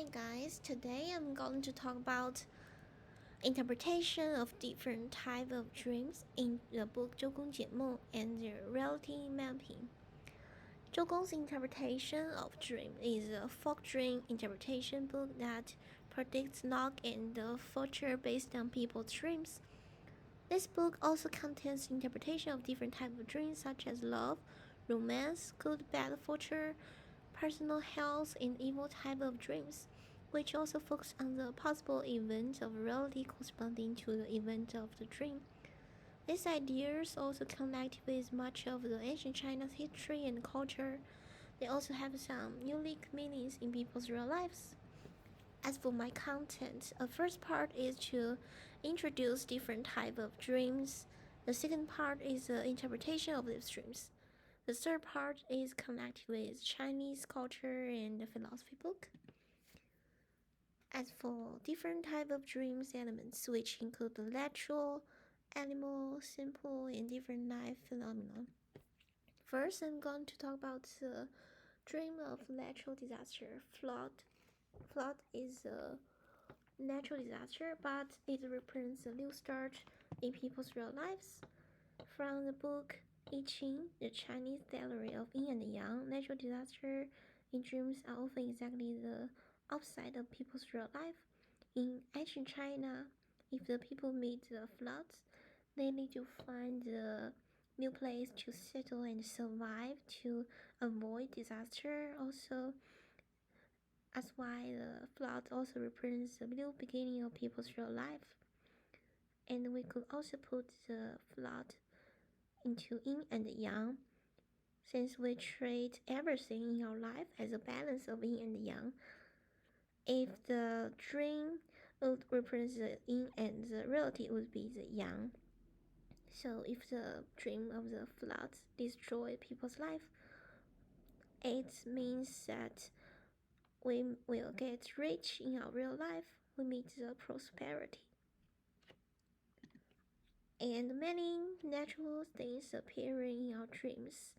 Hi guys, today I'm going to talk about interpretation of different type of dreams in the book 周公解梦 and the reality mapping. 周公's interpretation of dream is a folk dream interpretation book that predicts luck and the future based on people's dreams. This book also contains interpretation of different types of dreams such as love, romance, good bad future, personal health, and evil type of dreams, which also focus on the possible event of reality corresponding to the event of the dream. These ideas also connect with much of the ancient China's history and culture. They also have some unique meanings in people's real lives. As for my content, the first part is to introduce different type of dreams. The second part is the interpretation of these dreams. The third part is connected with Chinese culture and the philosophy book. As for different type of dreams elements, which include the natural, animal, simple, and different life phenomena. First, I'm going to talk about the dream of natural disaster. Flood is a natural disaster, but it represents a new start in people's real lives. From the book I Ching, the Chinese theory of yin and yang, natural disaster in dreams are often exactly the opposite of people's real life. In ancient China, if the people meet the floods, they need to find a new place to settle and survive to avoid disaster. Also, that's why the flood also represents the new beginning of people's real life. And we could also put the flood into yin and yang, since we treat everything in our life as a balance of yin and yang. If the dream would represent the yin and the reality would be the yang. So if the dream of the flood destroy people's life, it means that we will get rich in our real life. We meet the prosperity. And many natural things appearing in our dreams.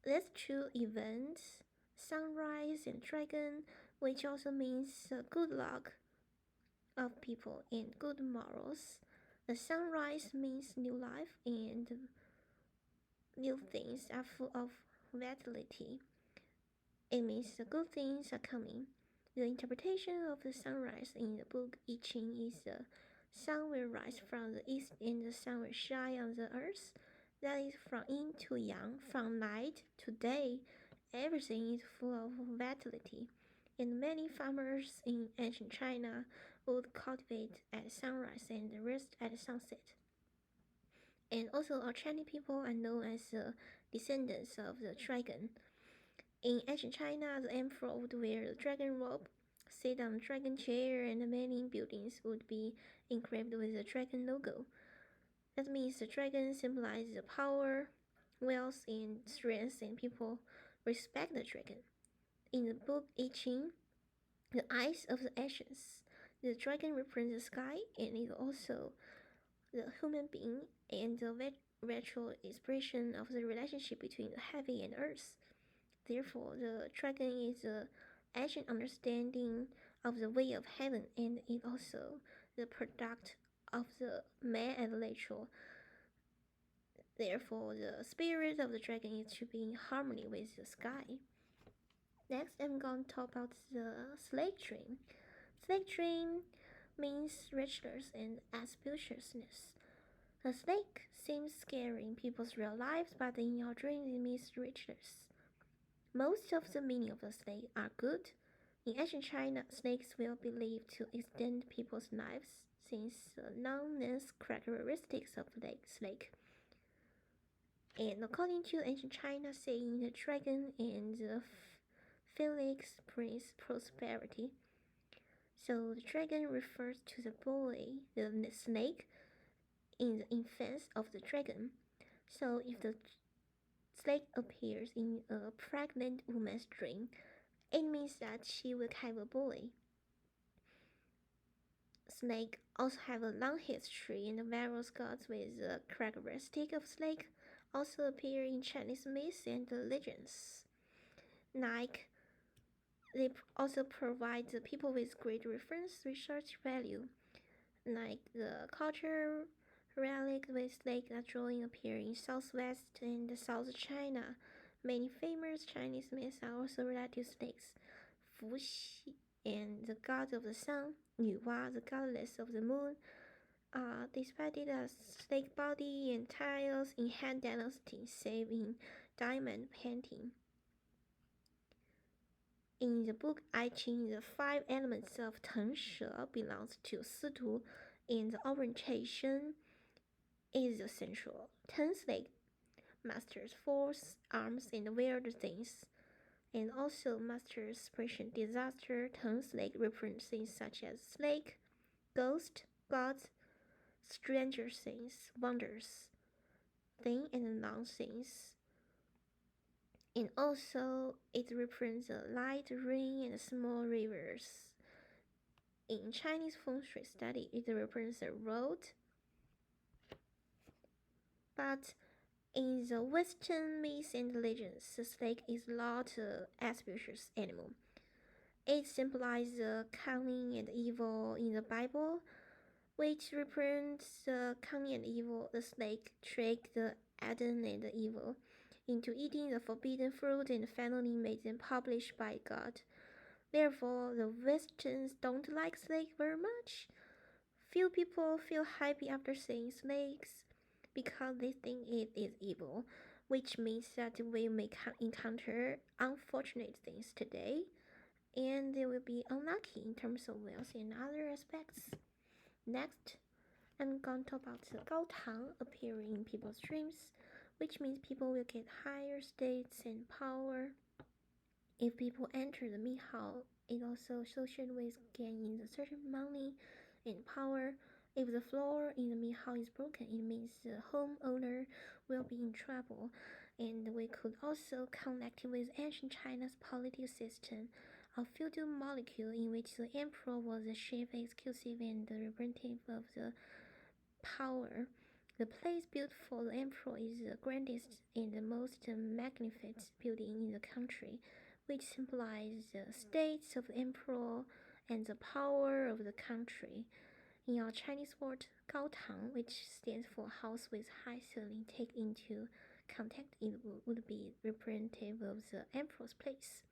These two events, sunrise and dragon, which also means good luck of people and good morals. The sunrise means new life and new things are full of vitality. It means the good things are coming. The interpretation of the sunrise in the book I Ching is the sun will rise from the east and the sun will shine on the earth. That is from yin to yang, from night to day. Everything is full of vitality. And many farmers in ancient China would cultivate at sunrise and rest at sunset. And also, our Chinese people are known as the descendants of the dragon. In ancient China, the emperor would wear the dragon robe, sit on the dragon chair, and many buildings would be engraved with the dragon logo. That means the dragon symbolizes the power, wealth, and strength, and people respect the dragon. In the book I Ching, the eyes of the ashes, the dragon represents the sky, and is also the human being and the virtual expression of the relationship between the heaven and earth. Therefore, the dragon is the ancient understanding of the way of heaven, and it also the product of the man and nature. Therefore, the spirit of the dragon is to be in harmony with the sky. Next, I'm going to talk about the snake dream. Snake dream means richness and auspiciousness. The snake seems scary in people's real lives, but in your dreams it means richness. Most of the meaning of the snake are good. In ancient China, snakes were believed to extend people's lives since the numbness characteristics of the snake. And according to ancient China saying, the dragon and the phoenix brings prosperity. So the dragon refers to the boy, the snake, in the infants of the dragon. So if the snake appears in a pregnant woman's dream, it means that she will have a boy. Snake also have a long history, and the various gods with the characteristic of snake also appear in Chinese myths and legends. Like They also provide the people with great reference research value, like the culture relic with lake that drawing appear in southwest and south China. Many famous Chinese myths are also related to snakes. Fu Xi and the god of the sun, Yu Hua, the goddess of the moon, are depicted as snake body and tails in Han Dynasty, save in diamond painting. In the book I Ching, the 5 elements of Teng She belongs to Si Tu, and the orientation is essential. Ten snake masters force, arms, and weird things, and also masters expression disaster. Ten snake represent things such as snake, ghost, gods, stranger things, wonders, thing and non-things. And also it represents the light rain and small rivers. In Chinese feng shui study, it represents a road, but in the Western myths and legends, the snake is not an auspicious animal. It symbolizes the cunning and evil in the Bible, which represents the cunning and evil. The snake tricked the Adam and the evil into eating the forbidden fruit and finally made them published by God. Therefore, the Westerns don't like snake very much. Few people feel happy after seeing snakes because they think it is evil, which means that we may encounter unfortunate things today, and they will be unlucky in terms of wealth and other aspects. Next, I'm going to talk about the Gaotang appearing in people's dreams, which means people will get higher states and power. If people enter the Mihao, it also associated with gaining a certain money and power. If the floor in the Mihao is broken, it means the homeowner will be in trouble. And we could also connect it with ancient China's political system, a feudal monarchy in which the emperor was the chief executive and the representative of the power. The place built for the emperor is the grandest and the most magnificent building in the country, which symbolizes the states of the emperor and the power of the country. In our Chinese word, Gaotang, which stands for house with high ceiling, take into context it would be representative of the emperor's place,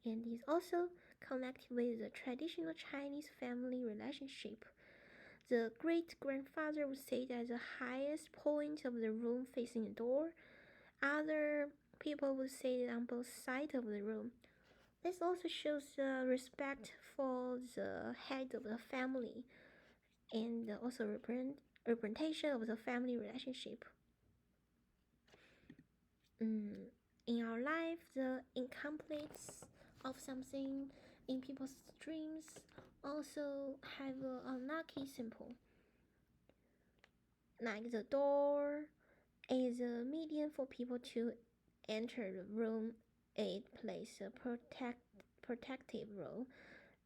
and is also connected with the traditional Chinese family relationship. The great-grandfather would sit at the highest point of the room facing the door. Other people would sit on both sides of the room. This also shows respect for the head of the family and also representation of the family relationship. In our life, the incompletes of something in people's dreams also have an unlucky symbol. Like the door is a medium for people to enter the room. It plays a protective role.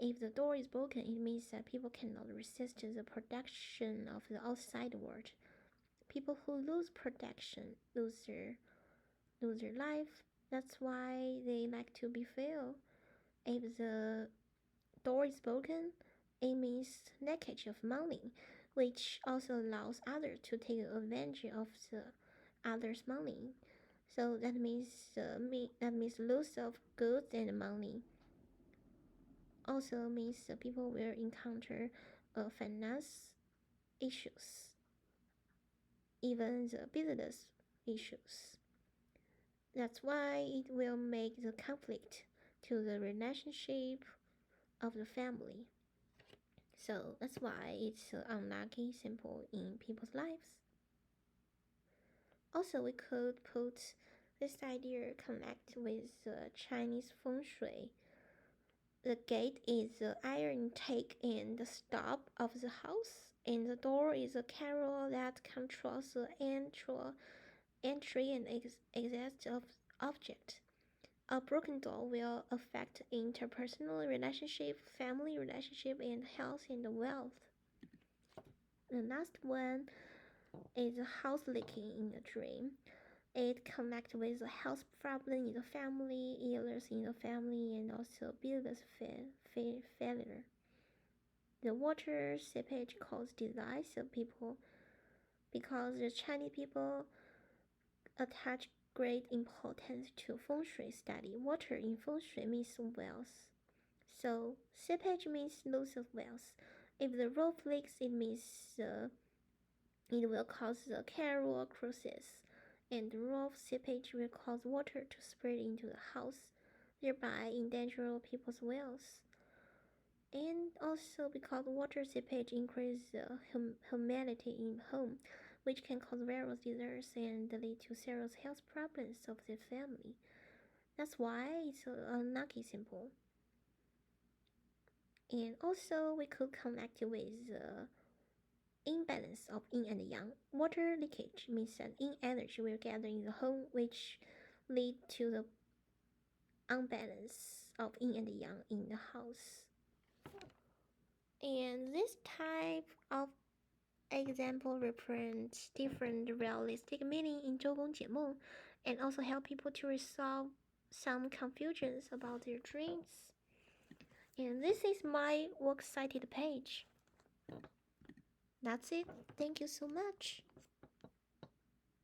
If the door is broken, it means that people cannot resist the protection of the outside world. People who lose protection lose their life. That's why they like to be failed. If the door is broken, it means leakage of money, which also allows others to take advantage of the others' money. So that means loss of goods and money. Also means people will encounter finance issues, even the business issues. That's why it will make the conflict to the relationship of the family. So that's why it's an unlucky symbol in people's lives. Also, we could put this idea connect with the Chinese feng shui. The gate is the iron intake and the stop of the house, and the door is a carol that controls the entry and exit of object. A broken door will affect interpersonal relationship, family relationship, and health and wealth. The last one is a house leaking in a dream. It connects with a health problem in the family, illness in the family, and also business failure. The water seepage caused disease of people because the Chinese people attach great importance to feng shui study. Water in feng shui means wealth. So seepage means loss of wealth. If the roof leaks, it means it will cause the carrier crisis, and the roof seepage will cause water to spread into the house, thereby endangering people's wealth. And also because water seepage increases the humidity in home, which can cause various diseases and lead to serious health problems of the family. That's why it's an unlucky symbol. And also we could connect it with the imbalance of yin and yang. Water leakage means that yin energy will gather in the home, which lead to the unbalance of yin and yang in the house. And this type of example represents different realistic meaning in 周公解梦 and also help people to resolve some confusions about their dreams. And this is my works cited page. That's it. Thank you so much.